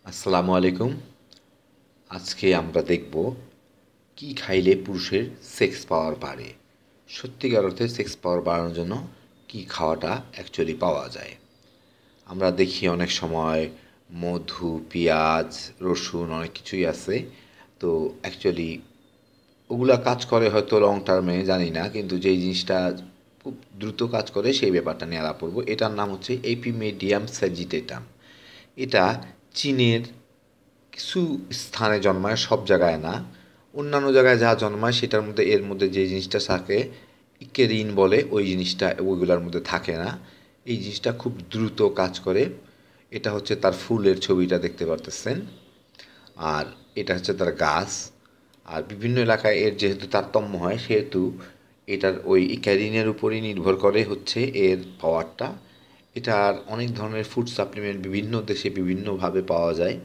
আসসালামু আলাইকুম। আজকে আমরা দেখব কি খাইলে পুরুষের সেক্স পাওয়ার বাড়ে। সত্যিকার অর্থে সেক্স পাওয়ার বাড়ানোর জন্য কি খাওয়াটা অ্যাকচুয়ালি পাওয়া যায়। আমরা দেখি অনেক সময় মধু, পেঁয়াজ, রসুন অনেক কিছুই আছে। তো অ্যাকচুয়ালি ওগুলা কাজ করে হয়তো লং টার্মে জানি না, কিন্তু যেই জিনিসটা খুব দ্রুত কাজ করে সেই ব্যাপারটা নিয়ে আলাপ করবো। এটার নাম হচ্ছে এপিমেডিয়াম স্যাজিটেটাম। এটা চীনের কিছু স্থানে জন্মায়, সব জায়গায় না। অন্যান্য জায়গায় যা জন্মায় সেটার মধ্যে এর মধ্যে যে জিনিসটা থাকে ইকেরিন বলে, ওই জিনিসটা ওইগুলোর মধ্যে থাকে না। এই জিনিসটা খুব দ্রুত কাজ করে। এটা হচ্ছে তার ফুলের ছবিটা দেখতে পারতেছেন। আর এটা হচ্ছে তার গাছ। আর বিভিন্ন এলাকায় এর যেহেতু তারতম্য হয় সেহেতু এটার ওই ইক্যারিনের উপরই নির্ভর করে হচ্ছে এর পাওয়ারটা। এটার অনেক ধরনের ফুড সাপ্লিমেন্ট বিভিন্ন দেশে বিভিন্নভাবে পাওয়া যায়।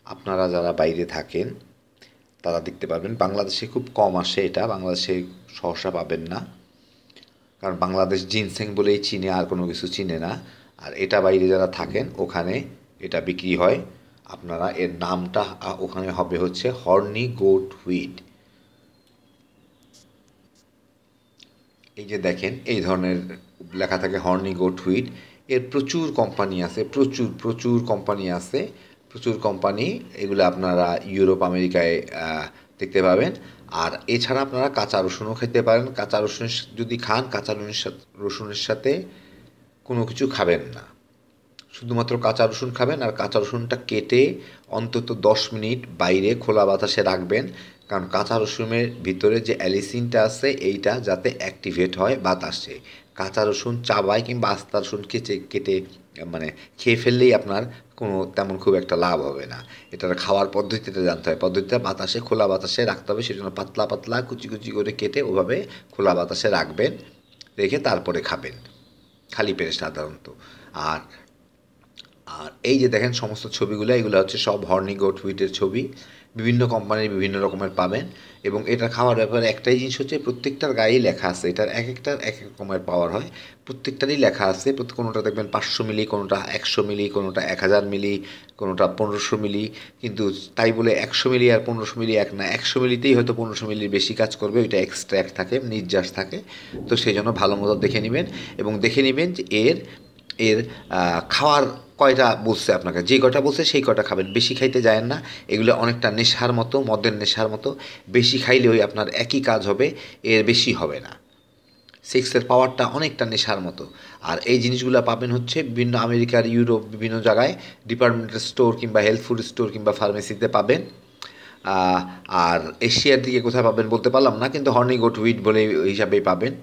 আপনারা যারা বাইরে থাকেন তারা দেখতে পারবেন। বাংলাদেশে খুব কম আসে, এটা বাংলাদেশে সহসা পাবেন না, কারণ বাংলাদেশ জিনসেং বলেই চিনে, আর কোনো কিছু চিনে না। আর এটা বাইরে যারা থাকেন ওখানে এটা বিক্রি হয়। আপনারা এর নামটা ওখানে হবে হচ্ছে হর্নি গোট হুইট। এই যে দেখেন এই ধরনের লেখা থাকে হর্নি গোট হুইট। এর প্রচুর কোম্পানি আছে, প্রচুর প্রচুর কোম্পানি আছে, প্রচুর কোম্পানি। এগুলো আপনারা ইউরোপ আমেরিকায় দেখতে পাবেন। আর এছাড়া আপনারা কাঁচা রসুনও খেতে পারেন। কাঁচা রসুন যদি খান, কাঁচা রসুনের সাথে কোনো কিছু খাবেন না, শুধুমাত্র কাঁচা রসুন খাবেন। আর কাঁচা রসুনটা কেটে অন্তত 10 মিনিট বাইরে খোলা বাতাসে রাখবেন, কারণ কাঁচা রসুনের ভিতরে যে অ্যালিসিনটা আছে এইটা যাতে অ্যাক্টিভেট হয় বাতাসে। কাঁচা রসুন চাবায় কিংবা আস্তা রসুন কেটে কেটে মানে খেয়ে ফেললেই আপনার কোনো তেমন খুব একটা লাভ হবে না। এটার খাওয়ার পদ্ধতিটা জানতে হয়। পদ্ধতিটা বাতাসে, খোলা বাতাসে রাখতে হবে। সেজন্য পাতলা পাতলা কুচি কুচি করে কেটে ওভাবে খোলা বাতাসে রাখবেন, রেখে তারপরে খাবেন খালি পেটে সাধারণত। আর আর এই যে দেখেন সমস্ত ছবিগুলো, এগুলো হচ্ছে সব হর্নি গোট হুইটের ছবি। বিভিন্ন কোম্পানির বিভিন্ন রকমের পাবেন। এবং এটা খাওয়ার ব্যাপারে একটাই জিনিস হচ্ছে প্রত্যেকটার গায়েই লেখা আছে, এটার এক একটার এক এক রকমের পাওয়ার হয়। প্রত্যেকটারই লেখা আছে, কোনোটা দেখবেন 500 মিলি, কোনোটা 100 মিলি, কোনোটা 1000 মিলি, কোনোটা 1500 মিলি। কিন্তু তাই বলে 100 মিলি আর 1500 মিলি এক না। 100 মিলিতেই হয়তো 1500 মিলির বেশি কাজ করবে, ওইটা এক্সট্র্যাক্ট থাকে, নির্যাস থাকে। তো সেই জন্য ভালো মতো দেখে নেবেন। এবং দেখে নেবেন যে এর এর খাওয়ার কয়টা বলছে আপনাকে, যে কয়টা বলছে সেই কয়টা খাবেন, বেশি খাইতে যায়েন না। এগুলো অনেকটা নেশার মতো, মদের নেশার মতো। বেশি খাইলে ওই আপনার একই কাজ হবে, এর বেশি হবে না। সেক্সের পাওয়ারটা অনেকটা নেশার মতো। আর এই জিনিসগুলো পাবেন হচ্ছে বিভিন্ন আমেরিকার, ইউরোপ বিভিন্ন জায়গায় ডিপার্টমেন্টাল স্টোর কিংবা হেলথ ফুড স্টোর কিংবা ফার্মেসিতে পাবেন। আর এশিয়ার দিকে কোথায় পাবেন বলতে পারলাম না, কিন্তু হর্নি গোট হুইট বলে হিসাবেই পাবেন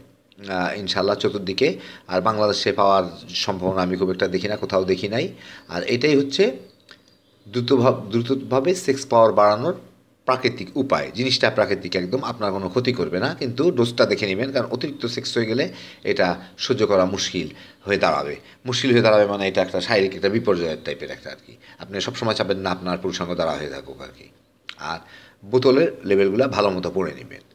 ইনশাল্লাহ চতুর্দিকে। আর বাংলাদেশে পাওয়ার সম্ভাবনা আমি খুব একটা দেখি না, কোথাও দেখি নাই। আর এটাই হচ্ছে দ্রুতভাবে সেক্স পাওয়ার বাড়ানোর প্রাকৃতিক উপায়। জিনিসটা প্রাকৃতিক একদম, আপনার কোনো ক্ষতি করবে না, কিন্তু ডোজটা দেখে নেবেন, কারণ অতিরিক্ত সেক্স হয়ে গেলে এটা সহ্য করা মুশকিল হয়ে দাঁড়াবে। মুশকিল হয়ে দাঁড়াবে মানে এটা একটা শারীরিক একটা বিপর্যয়ের টাইপের একটা আর কি। আপনি সবসময় চাবেন না আপনার পুরুষাঙ্গ দ্বারা হয়ে থাকুক আর কি। আর বোতলের লেভেলগুলো ভালো মতো পড়ে নেবেন।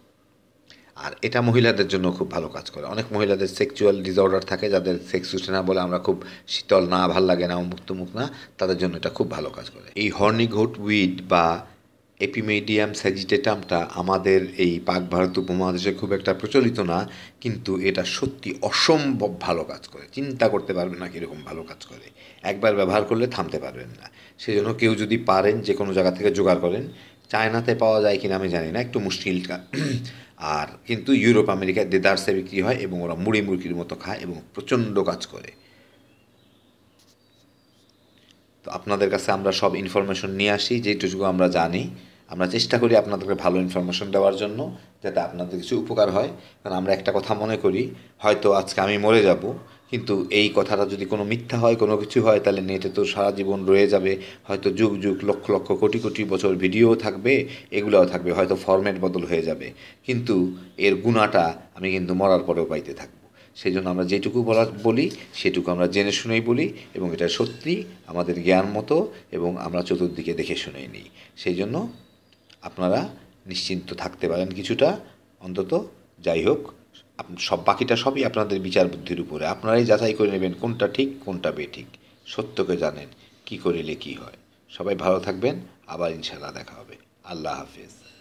আর এটা মহিলাদের জন্য খুব ভালো কাজ করে। অনেক মহিলাদের সেক্সুয়াল ডিসঅর্ডার থাকে, যাদের সেক্স উঠে না, বলে আমরা খুব শীতল না, ভাল লাগে না, মুক্ত মুখ না, তাদের জন্য এটা খুব ভালো কাজ করে। এই হর্নি গোট উইড বা এপিমেডিয়াম স্যাজিটেটামটা আমাদের এই পাক ভারত উপমহাদেশে খুব একটা প্রচলিত না, কিন্তু এটা সত্যি অসম্ভব ভালো কাজ করে। চিন্তা করতে পারবেন না কীরকম ভালো কাজ করে। একবার ব্যবহার করলে থামতে পারবেন না। সেজন্য কেউ যদি পারেন যে কোনো জায়গা থেকে জোগাড় করেন। চায়নাতে পাওয়া যায় কিনা আমি জানি না, একটু মুশকিল। আর কিন্তু ইউরোপ আমেরিকায় দেদারসে বিক্রি হয় এবং ওরা মুড়ি মুরগির মতো খায় এবং প্রচণ্ড কাজ করে। তো আপনাদের কাছে আমরা সব ইনফরমেশন নিয়ে আসি যেটুকু আমরা জানি। আমরা চেষ্টা করি আপনাদেরকে ভালো ইনফরমেশন দেওয়ার জন্য, যাতে আপনাদের কিছু উপকার হয়। কারণ আমরা একটা কথা মনে করি, হয়তো আজকে আমি মরে যাব, কিন্তু এই কথাটা যদি কোনো মিথ্যা হয়, কোনো কিছু হয়, তাহলে নেটে তো সারা জীবন রয়ে যাবে। হয়তো যুগ যুগ লক্ষ লক্ষ কোটি কোটি বছর ভিডিওও থাকবে, এগুলোও থাকবে, হয়তো ফরম্যাট বদল হয়ে যাবে, কিন্তু এর গুণাটা আমি কিন্তু মরার পরেও পাইতে থাকবো। সেই জন্য আমরা যেটুকু বলি সেটুকু আমরা জেনে শুনেই বলি, এবং এটা সত্যি আমাদের জ্ঞান মতো, এবং আমরা চতুর্দিকে দেখে শুনেই নিই। সেই জন্য আপনারা নিশ্চিন্ত থাকতে পারেন কিছুটা অন্তত। যাই হোক, সব বাকিটা সবই আপনাদের বিচার বুদ্ধির উপরে। আপনারাই যাচাই করে নেবেন কোনটা ঠিক কোনটা বেঠিক। সত্যকে জানেন, কি করিলে কি হয়। সবাই ভালো থাকবেন, আবার ইনশাআল্লাহ দেখা হবে। আল্লাহ হাফিজ।